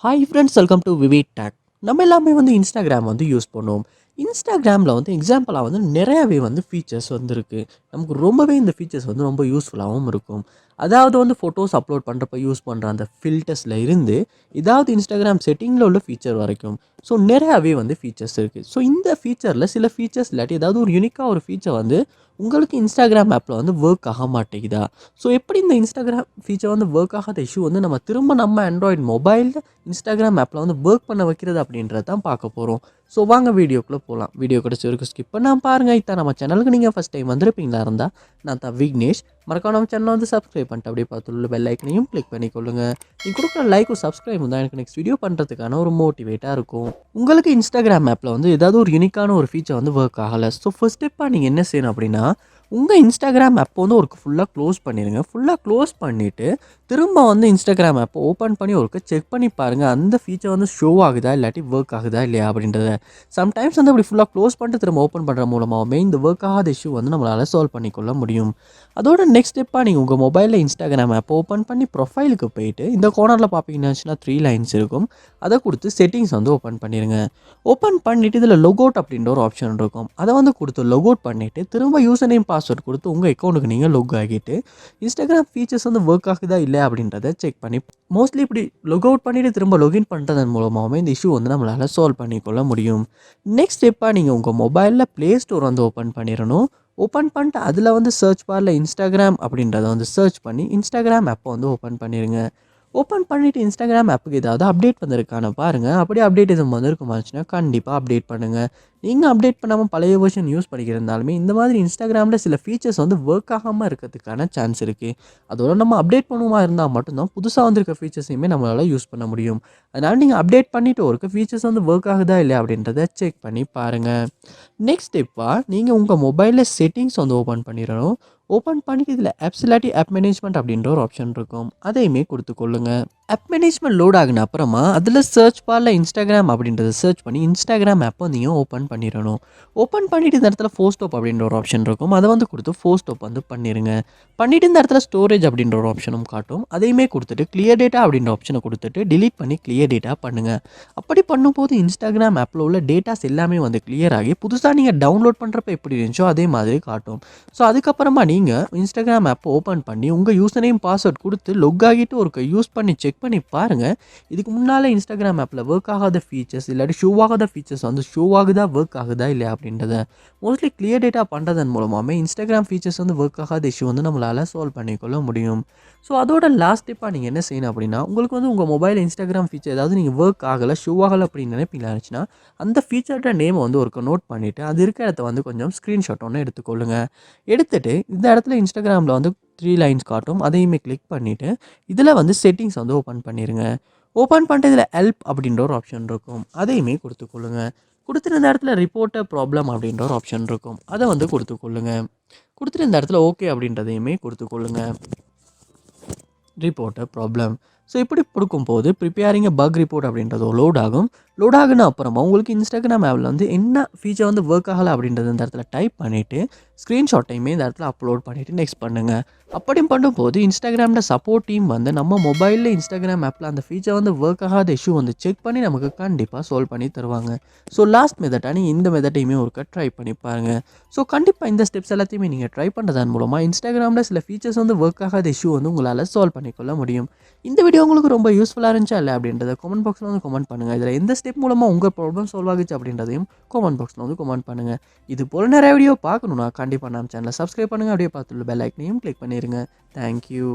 Hi friends, welcome to VividTech. நம்ம எல்லாமே Instagram use பண்ணுவோம். இன்ஸ்டாகிராமில் எக்ஸாம்பிளாக நிறையாவே ஃபீச்சர்ஸ் இருக்குது. நமக்கு ரொம்பவே இந்த ஃபீச்சர்ஸ் ரொம்ப யூஸ்ஃபுல்லாகவும் இருக்கும். அதாவது ஃபோட்டோஸ் அப்லோட் பண்ணுறப்ப யூஸ் பண்ணுற அந்த ஃபில்டர்ஸில் இருந்து இதாவது இன்ஸ்டாகிராம் செட்டிங்கில் உள்ள ஃபீச்சர் வரைக்கும் ஸோ நிறையாவே ஃபீச்சர்ஸ் இருக்குது. ஸோ இந்த ஃபீச்சரில் சில ஃபீச்சர்ஸ் இல்லாட்டி ஏதாவது ஒரு யூனிக்காக ஒரு ஃபீச்சர் உங்களுக்கு இன்ஸ்டாகிராம் ஆப்பில் ஒர்க் ஆக மாட்டேங்குதா? ஸோ எப்படி இந்த இன்ஸ்டாகிராம் ஃபீச்சர் ஒர்க் ஆகாத இஷ்யூ நம்ம திரும்ப நம்ம ஆண்ட்ராய்டு மொபைலில் இன்ஸ்டாகிராம் ஆப்பில் ஒர்க் பண்ண வைக்கிறது அப்படின்றத தான் பார்க்க போகிறோம். ஸோ வாங்க வீடியோக்குள்ளே போகலாம். வீடியோ கிடச்சி வரைக்கும் ஸ்கிப் பண்ணால் பாருங்கள். இதான் நம்ம சேனலுக்கு நீங்கள் ஃபஸ்ட் டைம் வந்திருப்பீங்களா இருந்தால் நான் தான் விக்னேஷ். மறக்காம நம்ம சேனலை சப்ஸ்கிரைப் பண்ணிட்டு அப்படியே பார்த்துள்ள பெல் ஐக்கனையும் கிளிக் பண்ணிக்கொள்ளுங்க. நீங்கள் கொடுக்குற லைக்கும் சப்ஸ்கிரைப் தான் எனக்கு நெக்ஸ்ட் வீடியோ பண்ணுறதுக்கான ஒரு மோட்டிவேட்டாக இருக்கும். உங்களுக்கு இன்ஸ்டாகிராம் ஆப்பில் ஏதாவது ஒரு யூனிக்கான ஒரு ஃபீச்சர் ஒர்க் ஆகலை. ஸோ ஃபர்ஸ்ட் ஸ்டெப்பாக நீங்கள் என்ன செய்யணும் அப்படின்னா, உங்கள் இன்ஸ்டாகிராம் ஆப்பை ஒரு ஃபுல்லாக க்ளோஸ் பண்ணிடுங்க. ஃபுல்லாக க்ளோஸ் பண்ணிவிட்டு திரும்ப இன்ஸ்டாகிராம் ஆப்பை ஓப்பன் பண்ணி ஒருக்க செக் பண்ணி பாருங்கள், அந்த ஃபீச்சர் ஷோ ஆகுதா இல்லாட்டி ஒர்க் ஆகுதா இல்லையா அப்படின்றத. சம்டைம்ஸ் அப்படி ஃபுல்லாக க்ளோஸ் பண்ணிட்டு திரும்ப ஓப்பன் பண்ணுற மூலமாகவே இந்த ஒர்க் ஆகாத இஷ்யூ நம்மளால் சால்வ் பண்ணிக்கொள்ள முடியும். அதோட நெக்ஸ்ட் ஸ்டெப்பாக நீங்கள் உங்கள் மொபைலில் இன்ஸ்டாகிராம் ஆப்பை ஓப்பன் பண்ணி ப்ரொஃபைலுக்கு போயிட்டு இந்த கார்னரில் பார்த்தீங்கன்னா 3 லைன்ஸ் இருக்கும். அதை கொடுத்து செட்டிங்ஸ் ஓப்பன் பண்ணிடுங்க. ஓப்பன் பண்ணிவிட்டு இதில் லொகவுட் அப்படின்ற ஒரு ஆப்ஷன் இருக்கும். அதை கொடுத்து லொகவுட் பண்ணிவிட்டு திரும்ப யூசர் நேம் பாஸ்வேர்ட் கொடுத்து உங்கள் அக்கௌண்ட்டுக்கு நீங்கள் லொக் ஆகிட்டு இன்ஸ்டாகிராம் ஃபீச்சர்ஸ் ஒர்க் ஆகுதா இல்லை அப்படின்றத செக் பண்ணி மோஸ்ட்லி இப்படி லொக் அவுட் பண்ணிவிட்டு திரும்ப லொகின் பண்ணுறதன் மூலமாகவே இந்த இஷ்யூ நம்மளால் சால்வ் பண்ணிக்கொள்ள முடியும். நெக்ஸ்ட் ஸ்டெப்பாக நீங்கள் உங்கள் மொபைலில் ப்ளே ஸ்டோர் ஓப்பன் பண்ணிடணும். ஓப்பன் பண்ணிட்டு அதில் சர்ச் பாரில் இன்ஸ்டாகிராம் அப்படின்றத சர்ச் பண்ணி இன்ஸ்டாகிராம் ஆப்பை ஓப்பன் பண்ணிடுங்க. ஓப்பன் பண்ணிவிட்டு இன்ஸ்டாகிராம் ஆப்புக்கு ஏதாவது அப்டேட் வந்திருக்கான பாருங்கள். அப்படியே அப்டேட் எதுவும் வந்திருக்குமாச்சுன்னா கண்டிப்பாக அப்டேட் பண்ணுங்கள். நீங்கள் அப்டேட் பண்ணாமல் பழைய வெர்ஷன் யூஸ் பண்ணிக்கிறதாலுமே இந்த மாதிரி இன்ஸ்டாகிராமில் சில ஃபீச்சர்ஸ் ஒர்க் ஆகாமல் இருக்கிறதுக்கான சான்ஸ் இருக்குது. அதோட நம்ம அப்டேட் பண்ணுமா இருந்தால் மட்டும்தான் புதுசாக வந்திருக்க ஃபீச்சர்ஸையுமே நம்மளால் யூஸ் பண்ண முடியும். அதனால் நீங்கள் அப்டேட் பண்ணிவிட்டு ஒரு ஃபீச்சர்ஸ் ஒர்க் ஆகுதா இல்லையா அப்படின்றத செக் பண்ணி பாருங்கள். நெக்ஸ்ட் ஸ்டெப்பாக நீங்கள் உங்கள் மொபைலில் செட்டிங்ஸ் ஓப்பன் பண்ணிடணும். ஓப்பன் பண்ணிவிட்டு இதில் ஆப்ஸ் இல்லாட்டி ஆப் மேனேஜ்மெண்ட் அப்படின்ற ஒரு ஆப்ஷன் இருக்கும். அதையுமே கொடுத்துக்கொள்ளுங்க. ஆப் மேனேஜ்மெண்ட் லோட் ஆகின அப்புறமா அதில் சர்ச் பாரில் இன்ஸ்டாகிராம் அப்படின்றத சர்ச் பண்ணி இன்ஸ்டாகிராம் ஆப்பை நீங்கள் ஓப்பன் பண்ணிடணும். ஓப்பன் பண்ணிவிட்டு இந்த இடத்துல ஃபோர்ஸ்டோப் அப்படின்ற ஒரு ஆப்ஷன் இருக்கும். அதை கொடுத்து ஃபோர்ஸ்டோப் பண்ணிடுங்க. பண்ணிவிட்டு இந்த இடத்துல ஸ்டோரேஜ் அப்படின்ற ஒரு ஆப்ஷனும் காட்டும். அதையுமே கொடுத்துட்டு கிளியர் டேட்டா அப்படின்ற ஆப்ஷனை கொடுத்துட்டு டிலீட் பண்ணி கிளியர் டேட்டா பண்ணுங்கள். அப்படி பண்ணும்போது இன்ஸ்டாகிராம் ஆப்பில் உள்ள டேட்டாஸ் எல்லாமே கிளியர் ஆகி புதுசாக நீங்கள் டவுன்லோட் பண்ணுறப்ப எப்படி இருந்துச்சோ அதே மாதிரி காட்டும். ஸோ அதுக்கப்புறமா நீங்கள் இன்ஸ்டாகிராம் ஆப்பை ஓப்பன் பண்ணி உங்கள் யூசர் நேம் பாஸ்வேர்ட் கொடுத்து லொக் ஆகிட்டு ஒரு யூஸ் பண்ணி செக் பண்ணி பாருங்கள். இதுக்கு முன்னால் இன்ஸ்டாகிராம் ஆப்பில் ஒர்க் ஆகாத ஃபீச்சர்ஸ் இல்லாட்டி ஷோ ஆகாத ஃபீச்சர்ஸ் ஷோ ஆகுதா ஒர்க் ஆகுதா இல்லையா அப்படின்றத மோஸ்ட்லி கிளியர் டேட்டா பண்ணுறதன் மூலமாகவே இன்ஸ்டாகிராம் ஃபீச்சர்ஸ் ஒர்க் ஆகாத இஷ்யூ நம்மளால் சால்வ் பண்ணிக்கொள்ள முடியும். ஸோ அதோட லாஸ்ட் ஸ்டெப்பாக நீங்கள் என்ன செய்யணும் அப்படின்னா, உங்களுக்கு உங்கள் மொபைல் இன்ஸ்டாகிராம் ஃபீச்சர் ஏதாவது நீங்கள் ஒர்க் ஆகலை ஷோ ஆகலை அப்படின்னு நினைப்பீங்களா இருந்துச்சுன்னா அந்த ஃபீச்சரோட நேமை ஒரு நோட் பண்ணிவிட்டு அது இருக்க இடத்த கொஞ்சம் ஸ்க்ரீன்ஷாட் ஒன்று எடுத்துக்கொள்ளுங்க. எடுத்துகிட்டு இந்த இடத்துல இன்ஸ்டாகிராமில் 3 லைன்ஸ் காட்டும். அதையுமே கிளிக் பண்ணிவிட்டு இதில் செட்டிங்ஸ் ஓப்பன் பண்ணிடுங்க. ஓப்பன் பண்ணிட்டு இதில் ஹெல்ப் அப்படின்ற ஒரு ஆப்ஷன் இருக்கும். அதையுமே கொடுத்துக்கொள்ளுங்க. கொடுத்துட்டு இந்த இடத்துல ரிப்போர்ட் ப்ராப்ளம் அப்படின்ற ஒரு ஆப்ஷன் இருக்கும். அதை கொடுத்துக்கொள்ளுங்க. கொடுத்துட்டு இந்த இடத்துல ஓகே அப்படின்றதையுமே கொடுத்துக்கொள்ளுங்க. Report problem. ஸோ இப்படி கொடுக்கும்போது ப்ரிப்பேரிங் பக் ரிப்போர்ட் அப்படின்றது லோட் ஆகும். லோட் ஆகுன அப்புறமா உங்களுக்கு இன்ஸ்டாகிராம் ஆப்பில் என்ன ஃபீச்சர் ஒர்க் ஆகலை அப்படின்றது இந்த இடத்துல டைப் பண்ணிவிட்டு ஸ்க்ரீன்ஷாட்டையுமே இந்த இடத்துல அப்லோட் பண்ணிவிட்டு நெக்ஸ்ட் பண்ணுங்கள். அப்படி பண்ணும்போது இன்ஸ்டாகிராமில் சப்போர்ட் டீம் நம்ம மொபைலில் இன்ஸ்டாகிராம் ஆப்பில் அந்த ஃபீச்சர் ஒர்க் ஆகாத இஷ்யூ செக் பண்ணி நமக்கு கண்டிப்பாக சால்வ் பண்ணி தருவாங்க. ஸோ லாஸ்ட் மெத்தடாக நீங்கள் இந்த மெத்தடையுமே ட்ரை பண்ணி பாருங்கள். ஸோ கண்டிப்பாக இந்த ஸ்டெப்ஸ் எல்லாத்தையுமே நீங்கள் ட்ரை பண்ணுறதன் மூலமாக இன்ஸ்டாகிராமில் சில ஃபீச்சர்ஸ் ஒர்க் ஆகாத இஷ்யூ உங்களால் சால்வ் பண்ணிக்கொள்ள முடியும். இந்த வீடியோ உங்களுக்கு ரொம்ப யூஸ்ஃபுல்லாக இருந்துச்சா இல்லை அப்படின்றத கமெண்ட் பாக்ஸில் கமெண்ட் பண்ணுங்கள். இதில் எந்த ஸ்டெப் மூலமாக உங்கள் ப்ராப்ளம் சால்வ் ஆகுச்சு அப்படின்றதையும் கமெண்ட் பாக்ஸில் கமெண்ட் பண்ணுங்கள். இது போல் நிறைய வீடியோ பார்க்கணுன்னா கண்டிப்பாக நம்ம சேனலை சப்ஸ்கிரைப் பண்ணுங்கள். அப்படியே பார்த்துள்ள பெல் ஐக்கனையும் கிளிக் பண்ணிடுங்க. தேங்க்யூ.